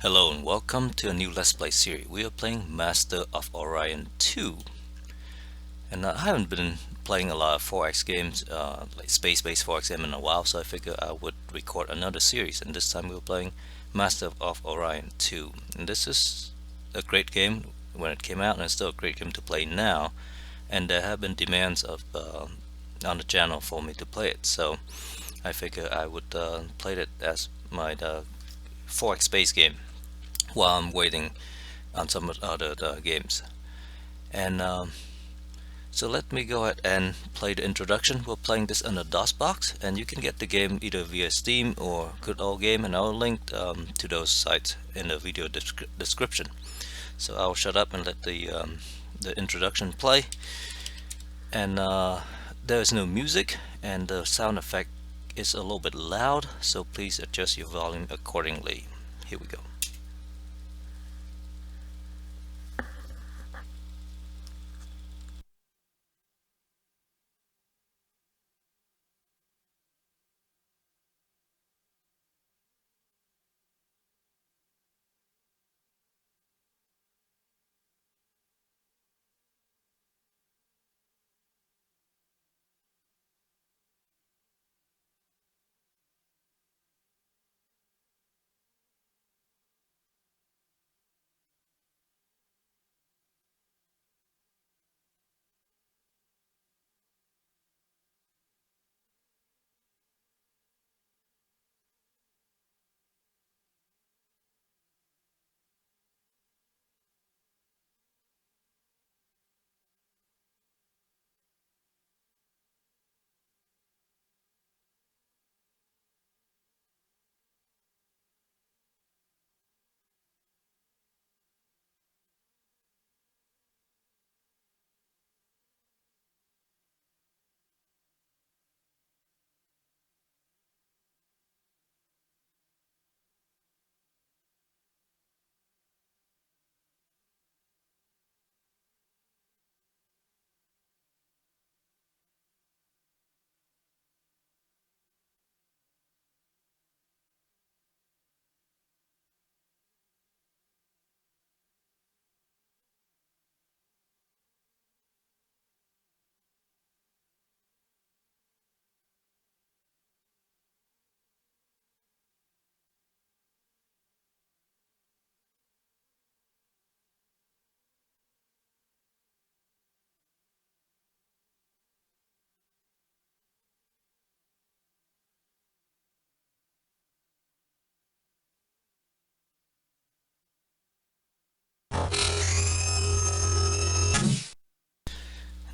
Hello and welcome to a new Let's Play series. We are playing Master of Orion 2. And I haven't been playing a lot of 4X games, like space-based 4X game in a while, so I figured I would record another series. And this time we're playing Master of Orion 2. And this is a great game when it came out, and it's still a great game to play now. And there have been demands of on the channel for me to play it, so I figured I would play it as my 4X space game while I'm waiting on some other games. And so let me go ahead and play the introduction. We're playing this on a DOSBox, and you can get the game either via Steam or Good Old Game, and I'll link to those sites in the video description. So I'll shut up and let the introduction play. And there's no music, and the sound effect is a little bit loud, so please adjust your volume accordingly. Here we go.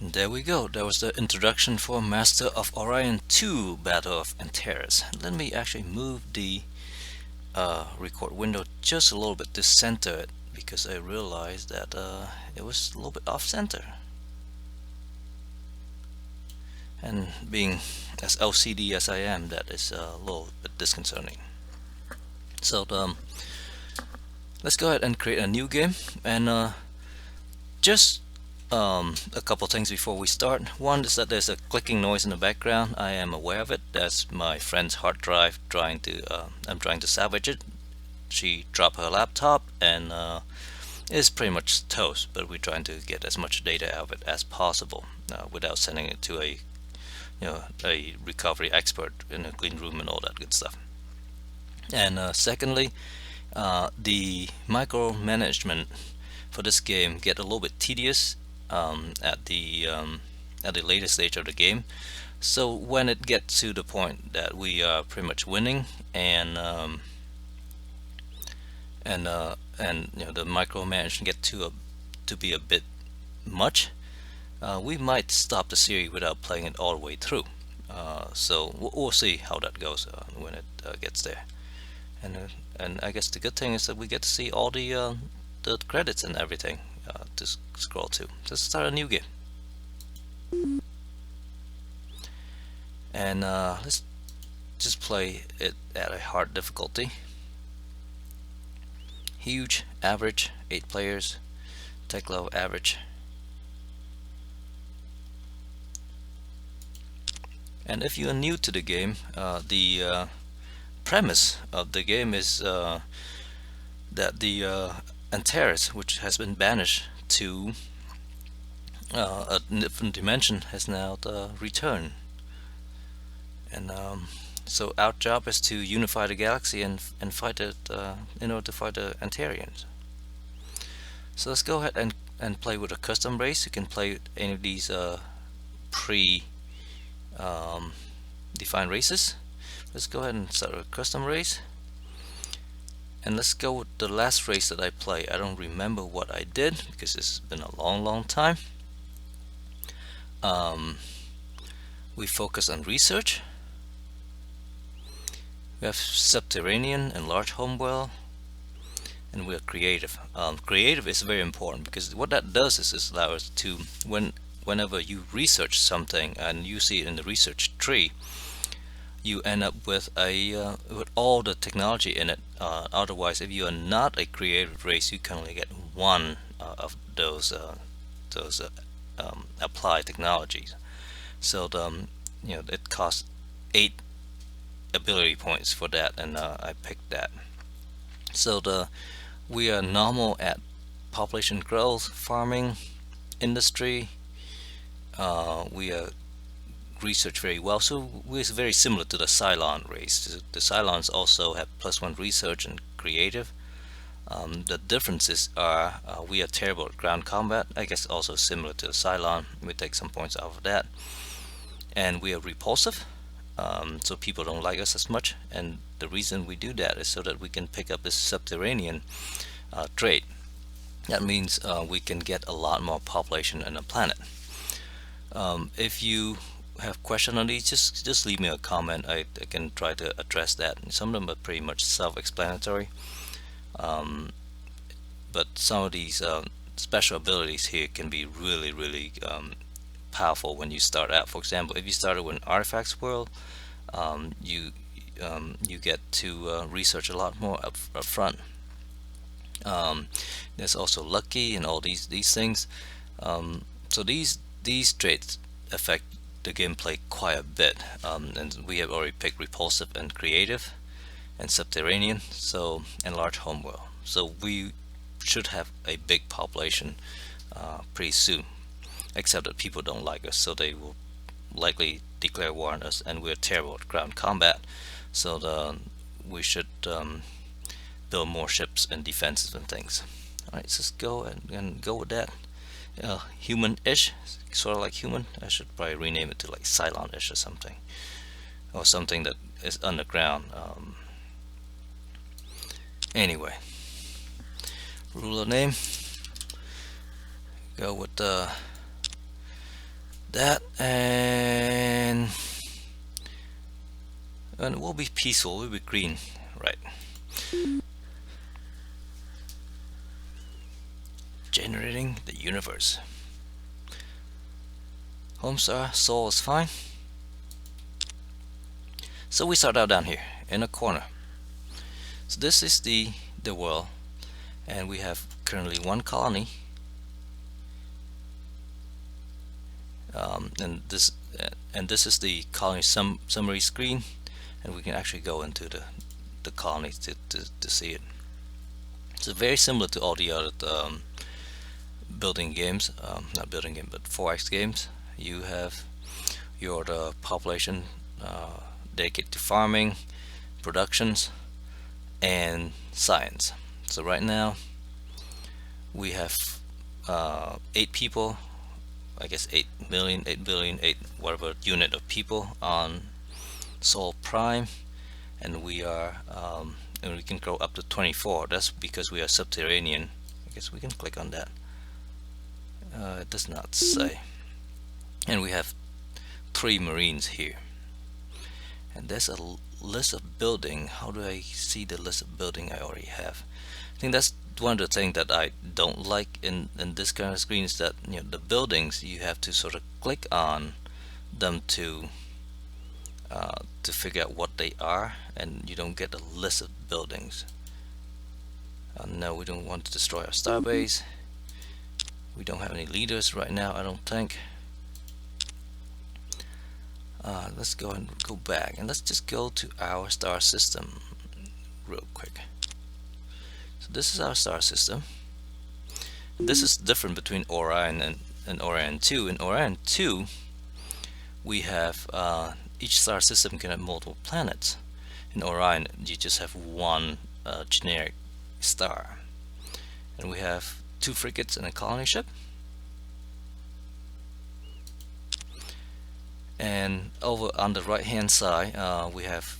And there we go. That was the introduction for Master of Orion 2 Battle of Antares. Let me actually move the record window just a little bit to center it, because I realized that it was a little bit off center. And being as LCD as I am, that is a little bit disconcerting. So let's go ahead and create a new game. And just a couple things before we start. One is that there's a clicking noise in the background. I am aware of it. That's my friend's hard drive trying to I'm trying to salvage it. She dropped her laptop and it's pretty much toast, but we're trying to get as much data out of it as possible without sending it to a recovery expert in a clean room and all that good stuff. And secondly, the micromanagement for this game get a little bit tedious at the later stage of the game. So when it gets to the point that we are pretty much winning, and the micromanagement get to be a bit much, we might stop the series without playing it all the way through. So we'll see how that goes when it gets there. And I guess the good thing is that we get to see all the credits and everything to scroll to. Let's start a new game. And let's just play it at a hard difficulty. Huge, average, 8 players, tech level average. And if you are new to the game, the premise of the game is that the Antares, which has been banished to a different dimension, has now returned. And so our job is to unify the galaxy and fight it in order to fight the Antarians. So let's go ahead and play with a custom race. You can play with any of these pre defined races. Let's go ahead and start a custom race. And let's go with the last race that I played. I don't remember what I did because it's been a long time. We focus on research. We have subterranean and large homeworld, and we are creative. Creative is very important because what that does is allow us to, whenever you research something and you see it in the research tree, you end up with with all the technology in it. Otherwise, if you are not a creative race, you can only get one of those applied technologies. So it costs 8 ability points for that, and I picked that. So we are normal at population growth, farming, industry. We are research very well, so we're very similar to the Cylon race. The Cylons also have +1 research and creative. The differences are we are terrible at ground combat, I guess also similar to the Cylon. We take some points off of that. And we are repulsive, so people don't like us as much, and the reason we do that is so that we can pick up this subterranean trait. That means we can get a lot more population on the planet. If you have questions on these, just leave me a comment. I can try to address that. Some of them are pretty much self-explanatory, but some of these special abilities here can be really powerful when you start out. For example, if you started with an artifacts world, you get to research a lot more up front. There's also lucky and all these things. So these traits affect the gameplay quite a bit, and we have already picked repulsive and creative and subterranean, so and large homeworld. So we should have a big population pretty soon, except that people don't like us, so they will likely declare war on us, and we're terrible at ground combat, so we should build more ships and defenses and things. Alright, so let's go and go with that. Human-ish, sort of like human. I should probably rename it to like Cylon-ish or something that is underground. Anyway, ruler name, go with that, and we'll be peaceful, we'll be green, right? Generating the universe. Homestar, soul is fine. So we start out down here in a corner. So this is the world, and we have currently 1 colony, and this is the colony summary screen, and we can actually go into the colony to see it. So very similar to all the other building games, not building game, but 4X games. You have your population dedicated to farming, productions, and science. So right now we have 8 people, I guess 8 million, 8 billion, 8 whatever unit of people on Sol Prime, and we are and we can grow up to 24. That's because we are subterranean. I guess we can click on that. It does not say. And we have 3 Marines here. And there's a list of building. How do I see the list of building I already have? I think that's one of the things that I don't like in this kind of screen, is that the buildings, you have to sort of click on them to figure out what they are, and you don't get a list of buildings. No, we don't want to destroy our starbase. We don't have any leaders right now, I don't think. Let's go and go back, and let's just go to our star system real quick. this is our star system. This is different between Orion and Orion 2. In Orion 2, we have each star system can have multiple planets. In Orion, you just have one generic star. And we have 2 frigates and a colony ship. And over on the right hand side, we have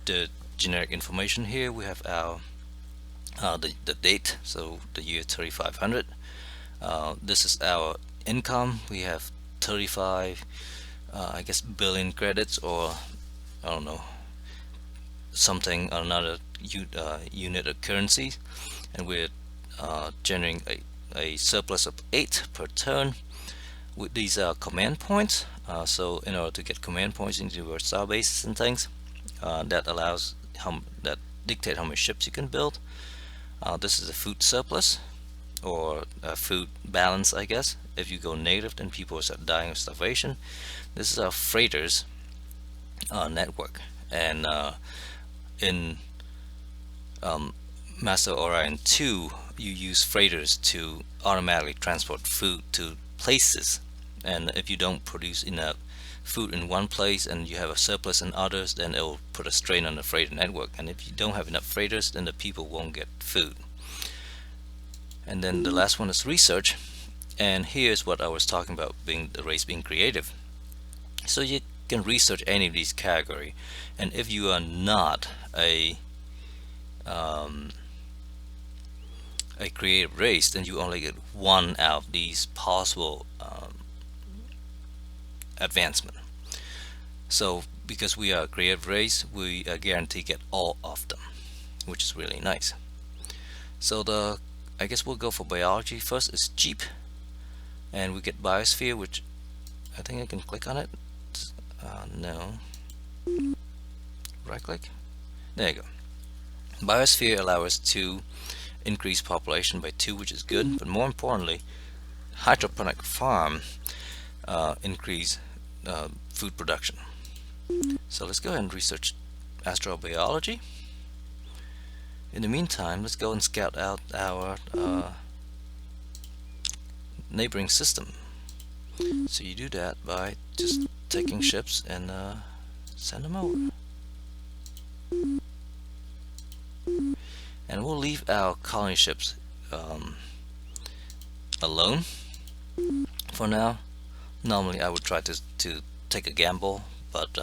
the generic information here. We have our the date, so the year 3500. This is our income. We have 35 I guess billion credits, or I don't know, something, another unit of currency, and we're generating a surplus of 8 per turn. With these command points, so in order to get command points into your star bases and things, that allows that dictate how many ships you can build. This is a food surplus, or food balance, I guess. If you go negative, then people start dying of starvation. This is our freighters network, and in Master Orion 2, you use freighters to automatically transport food to places, and if you don't produce enough food in one place and you have a surplus in others, then it will put a strain on the freighter network, and if you don't have enough freighters, then the people won't get food. And then the last one is research, and here's what I was talking about, being the race being creative. So you can research any of these category, and if you are not a creative race, then you only get one out of these possible advancement. So because we are a creative race, we guarantee get all of them, which is really nice. So I guess we'll go for biology first. It's cheap, and we get biosphere, which I think I can click on it. No, right click, there you go. Biosphere allows us to increase population by 2, which is good, but more importantly, hydroponic farm increase food production. So let's go ahead and research astrobiology. In the meantime, let's go and scout out our neighboring system. So you do that by just taking ships and send them over. And we'll leave our colony ships alone for now. Normally I would try to take a gamble, but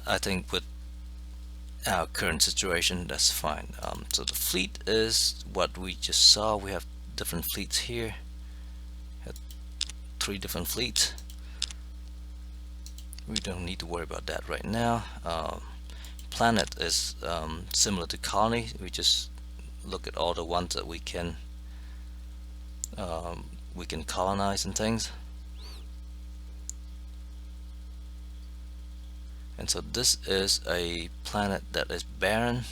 I think with our current situation, that's fine. So the fleet is what we just saw. We have different fleets here. 3 different fleets. We don't need to worry about that right now. Planet is similar to colony. We just look at all the ones that we can colonize and things. And so this is a planet that is barren,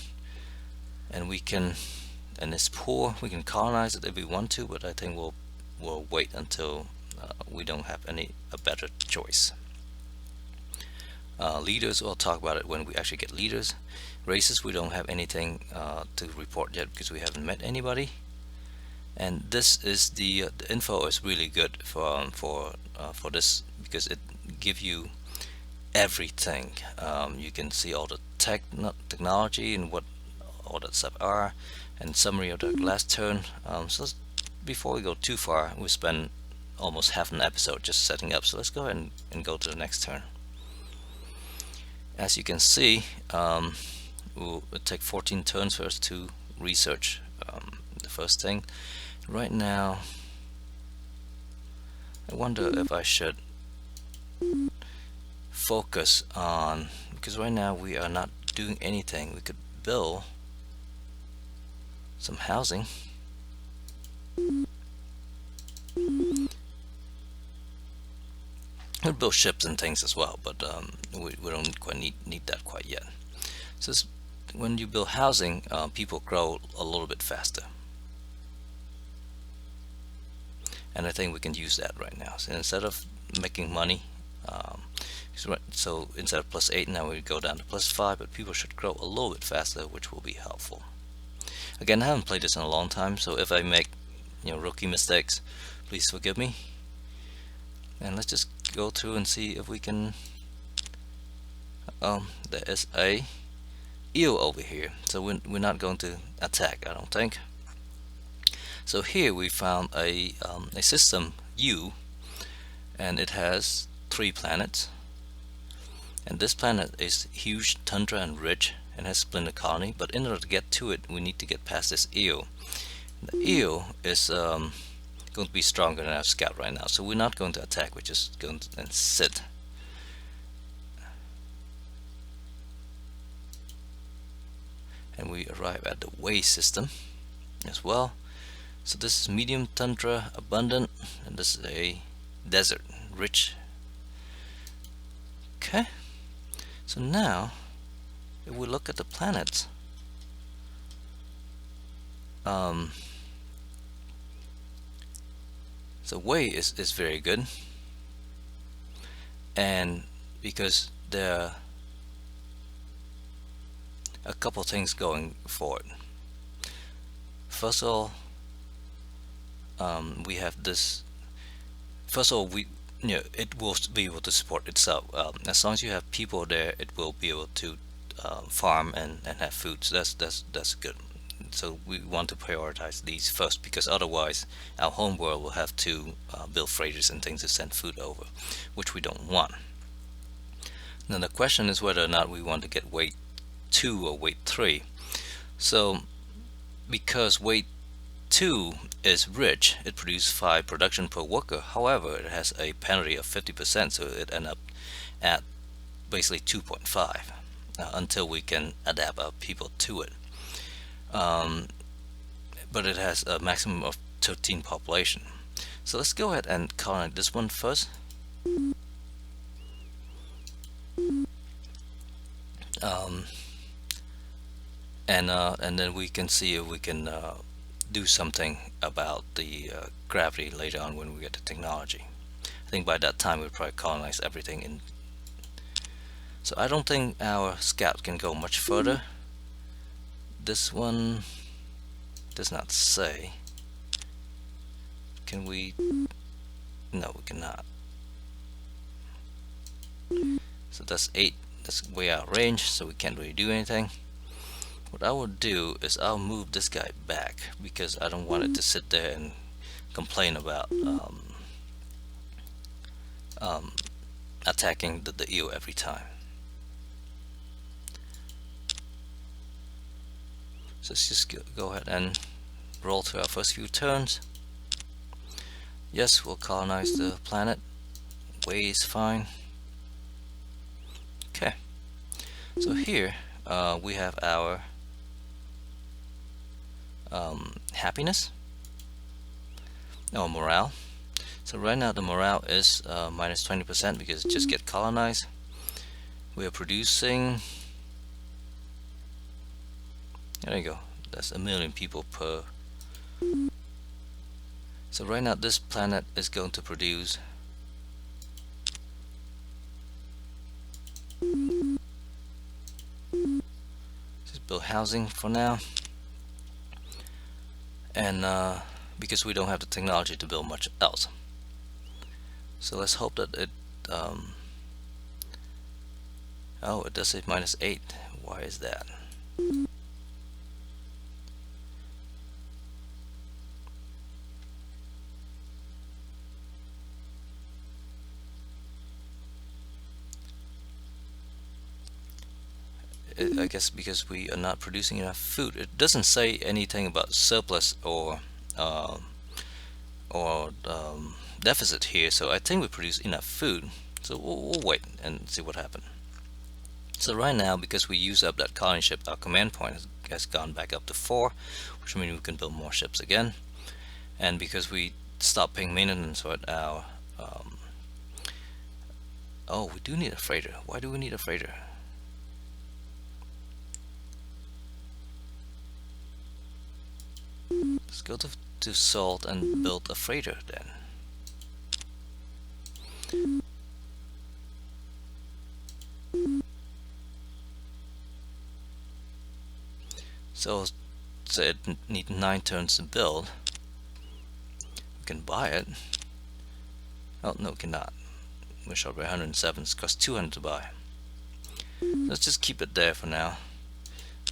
and it's poor. We can colonize it if we want to, but I think we'll wait until we don't have a better choice. Leaders, we'll talk about it when we actually get leaders. Races, we don't have anything to report yet because we haven't met anybody. And this is the info is really good for this, because it gives you everything. You can see all the technology and what all that stuff are, and summary of the last turn. So before we go too far, we spend almost half an episode just setting up. So let's go ahead and go to the next turn. As you can see, we'll take 14 turns for us to research the first thing. Right now, I wonder if I should focus on, because right now we are not doing anything. We could build some housing. We'll build ships and things as well, but we don't quite need that quite yet. So when you build housing, people grow a little bit faster, and I think we can use that right now. So instead of making money, so instead of +8, now we go down to +5, but people should grow a little bit faster, which will be helpful. Again, I haven't played this in a long time, so if I make rookie mistakes, please forgive me. And let's just go through and see if we can. There is a eel over here, so we're not going to attack, I don't think. So here we found a system U, and it has 3 planets. And this planet is huge, tundra and rich, and has splinter colony. But in order to get to it, we need to get past this eel. The eel is going to be stronger than our scout right now, so we're not going to attack. We're just going to then sit. And we arrive at the way system as well. So this is medium tundra, abundant, and this is a desert, rich. Okay. So now, if we look at the planets, so way is very good, and because there are a couple things going for it. First of all, we have this. First of all, it will be able to support itself. As long as you have people there, it will be able to farm and have food. So that's good. So we want to prioritize these first, because otherwise our home world will have to build freighters and things to send food over, which we don't want. Now the question is whether or not we want to get weight 2 or weight 3. So because weight 2 is rich, it produces 5 production per worker. However, it has a penalty of 50%, so it ends up at basically 2.5 until we can adapt our people to it. But it has a maximum of 13 population. So let's go ahead and colonize this one first. And then we can see if we can do something about the gravity later on when we get the technology. I think by that time we'll probably colonize everything in. So I don't think our scout can go much further. This one does not say. Can we? No, we cannot. So that's 8. That's way out of range, so we can't really do anything. What I will do is I'll move this guy back, because I don't want it to sit there and complain about attacking the eel every time. So let's just go ahead and roll through our first few turns. Yes, we'll colonize the planet. Way is fine. Okay. So here we have our happiness or morale. So right now the morale is minus 20% because it just get colonized. We are producing, there you go, that's 1 million people per. So right now this planet is going to produce just build housing for now, and because we don't have the technology to build much else. So let's hope that it oh, it does say -8. Why is that? I guess because we are not producing enough food. It doesn't say anything about surplus or deficit here, so I think we produce enough food. So we'll wait and see what happens. So right now, because we use up that colony ship, our command point has gone back up to 4, which means we can build more ships again. And because we stopped paying maintenance at our oh, we do need a freighter. Why do we need a freighter? Let's go to Salt and build a freighter then. say it needs 9 turns to build. We can buy it. Oh no, we cannot. We're short by 107. It costs 200 to buy. Let's just keep it there for now.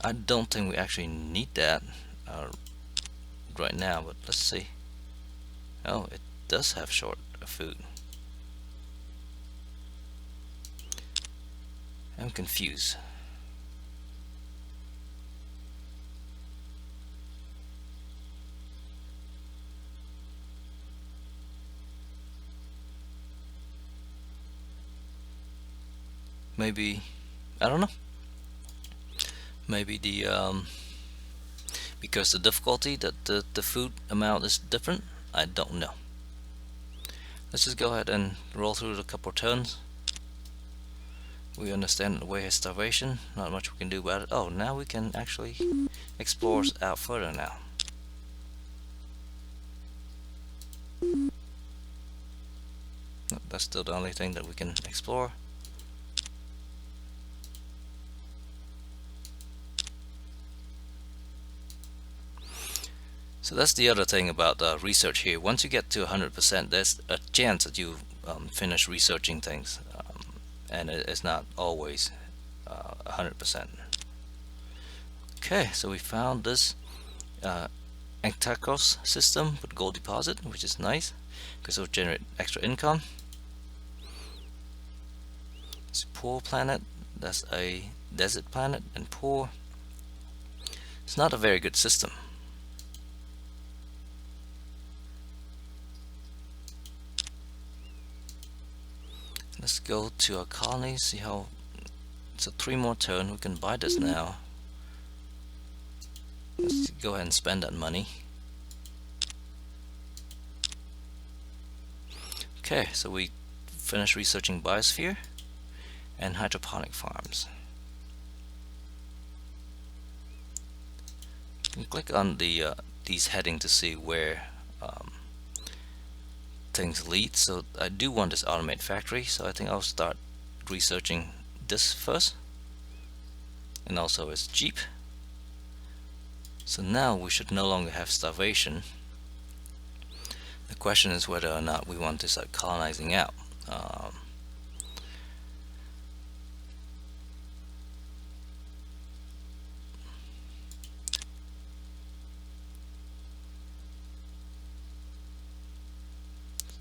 I don't think we actually need that right now, but let's see. Oh, it does have short of food. I'm confused. Maybe, I don't know. Maybe because the difficulty that the food amount is different. I don't know. Let's just go ahead and roll through a couple of turns. We understand the way of starvation. Not much we can do about it. Oh, now we can actually explore out further now. No, that's still the only thing that we can explore. So that's the other thing about research here. Once you get to 100%, there's a chance that you finish researching things, and it's not always 100%. Okay, so we found this Antarcos system with gold deposit, which is nice because it will generate extra income. It's a poor planet. That's a desert planet, and poor. It's not a very good system. Let's go to our colony, see how it's a 3 more turn. We can buy this now. Let's go ahead and spend that money. Okay, so we finished researching biosphere and hydroponic farms. You can click on the these heading to see where things lead. So I do want this automate factory, so I think I'll start researching this first, and also it's cheap. So now we should no longer have starvation. The question is whether or not we want to start colonizing out.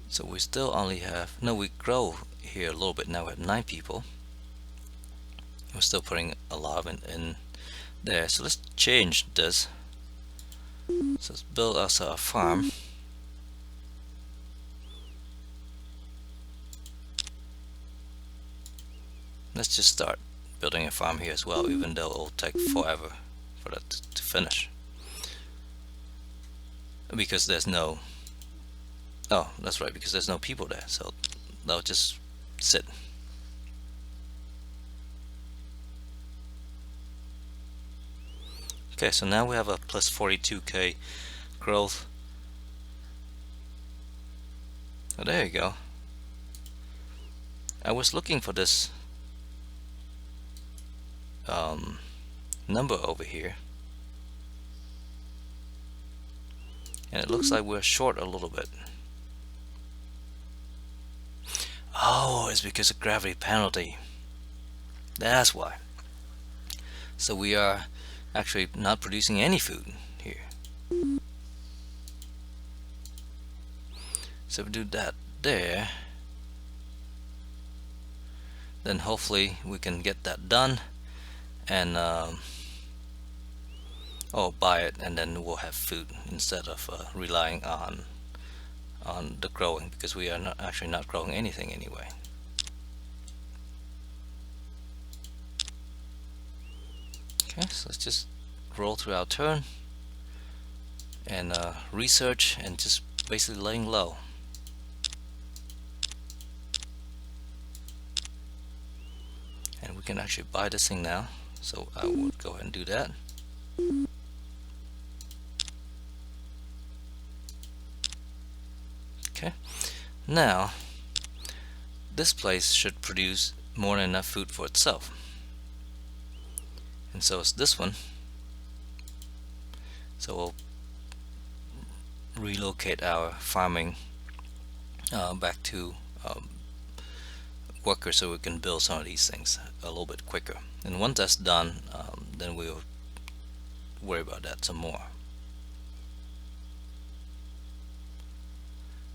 So we still only have, no, we grow here a little bit now. We have 9 people. We're still putting a lot of it in there. So let's change this. So let's build us a farm. Let's just start building a farm here as well, even though it will take forever for that to finish. Because there's no, oh, that's right, because there's no people there, so they'll just sit. Okay, so now we have a plus 42k growth. Oh, there you go. I was looking for this number over here, and it looks like we're short a little bit. Oh, it's because of gravity penalty. That's why. So we are actually not producing any food here. So if we do that there, then hopefully we can get that done, and buy it, and then we'll have food instead of relying on the growing, because we are actually not growing anything anyway. Okay, so let's just roll through our turn and research, and just basically laying low. And we can actually buy this thing now, so I would go ahead and do that. Okay, now this place should produce more than enough food for itself, and so is this one. So we'll relocate our farming back to workers so we can build some of these things a little bit quicker. And once that's done, then we'll worry about that some more.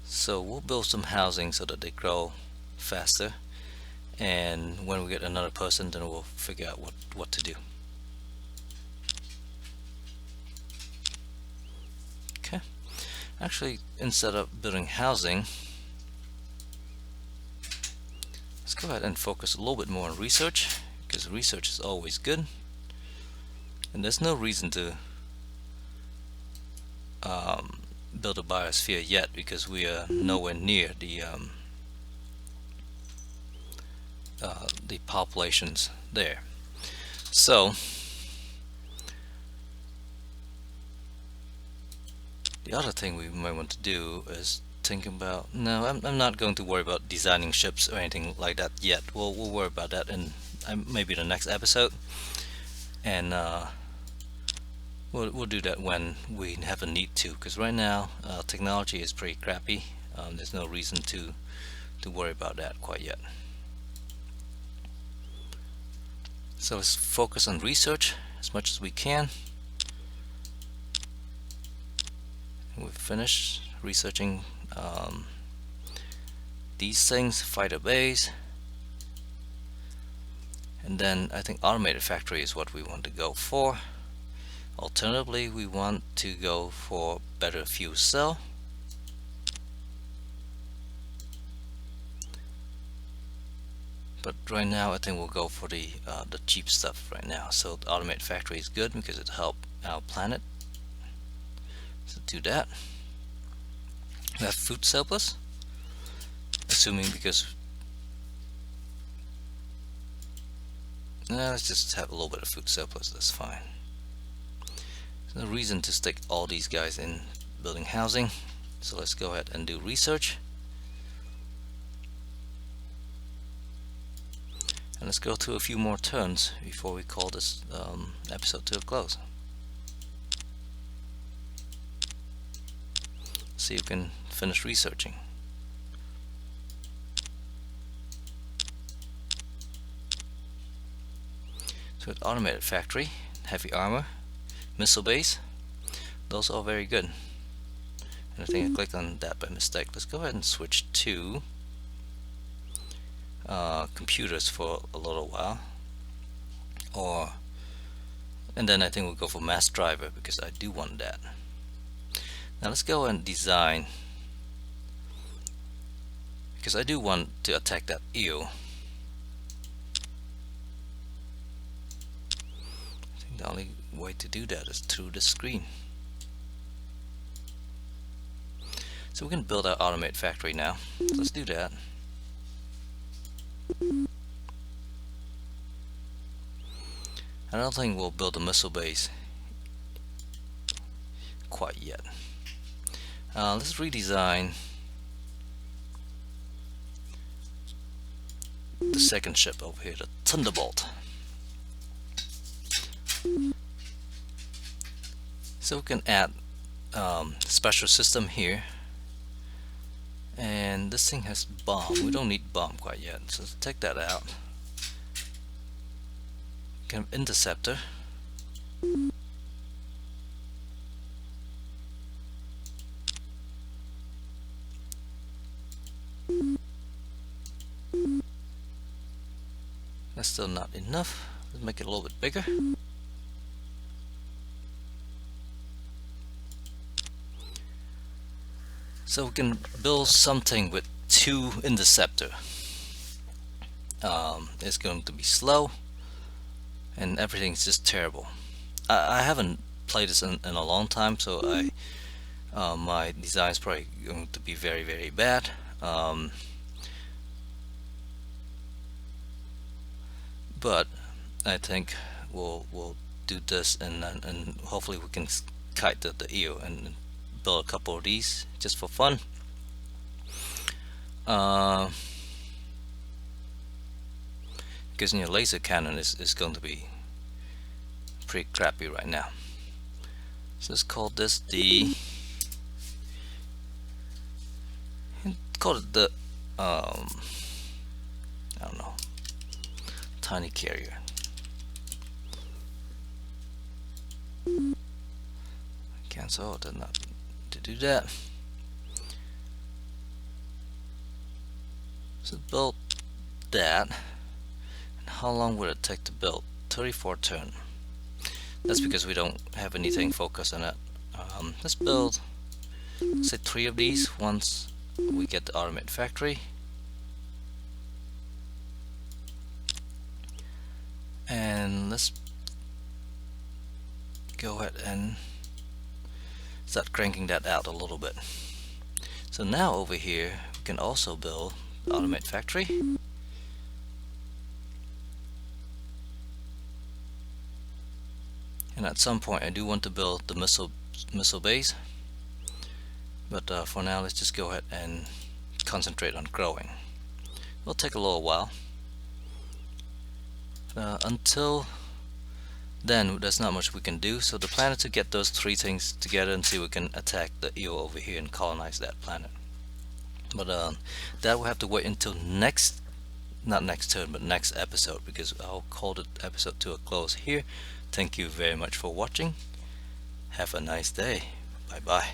So we'll build some housing so that they grow faster, and when we get another person, then we'll figure out what to do. Okay, actually, instead of building housing, let's go ahead and focus a little bit more on research, because research is always good, and there's no reason to build a biosphere yet, because we are nowhere near the populations there. So the other thing we might want to do is think about, no, I'm not going to worry about designing ships or anything like that yet. We'll worry about that in maybe the next episode, and we'll do that when we have a need to, because right now technology is pretty crappy. There's no reason to worry about that quite yet. So let's focus on research as much as we can. We've finished researching these things, fighter bays, and then I think automated factory is what we want to go for. Alternatively, we want to go for better fuel cell. But right now I think we'll go for the cheap stuff right now. So the automated factory is good because it helps our planet. So do that. We have food surplus, assuming, because let's just have a little bit of food surplus, that's fine. There's no reason to stick all these guys in building housing, so let's go ahead and do research. And let's go through a few more turns before we call this episode to a close. See if we can finish researching. So with automated factory, heavy armor, missile base, those are all very good. And I think I clicked on that by mistake. Let's go ahead and switch to computers for a little while, and then I think we'll go for mass driver because I do want that. Now let's go and design, because I do want to attack that eel. I think the only way to do that is through the screen. So we can build our automated factory now. Let's do that. I don't think we'll build a missile base quite yet. Let's redesign the second ship over here, the Thunderbolt. So we can add special system here, and this thing has bomb. We don't need bomb quite yet, so let's take that out. Kind of interceptor. That's still not enough. Let's make it a little bit bigger. So we can build something with 2 interceptor. It's going to be slow, and everything's just terrible. I haven't played this in a long time, so my design is probably going to be very, very bad. But I think we'll do this, and hopefully we can kite the eel and build a couple of these just for fun. Because your laser cannon is going to be pretty crappy right now. So let's call this the call it the I don't know, tiny carrier. Cancel, did not to do that. So build that. And how long would it take to build? 34 turn. That's because we don't have anything focused on it. Let's build, say, 3 of these once we get the automate factory. And let's go ahead and start cranking that out a little bit. So now over here we can also build the automate factory. And at some point I do want to build the missile base, but for now let's just go ahead and concentrate on growing. It'll take a little while. Until then there's not much we can do, so the plan is to get those 3 things together and see if we can attack the EO over here and colonize that planet. But that will have to wait until not next turn, but next episode, because I'll call the episode to a close here. Thank you very much for watching. Have a nice day. Bye bye.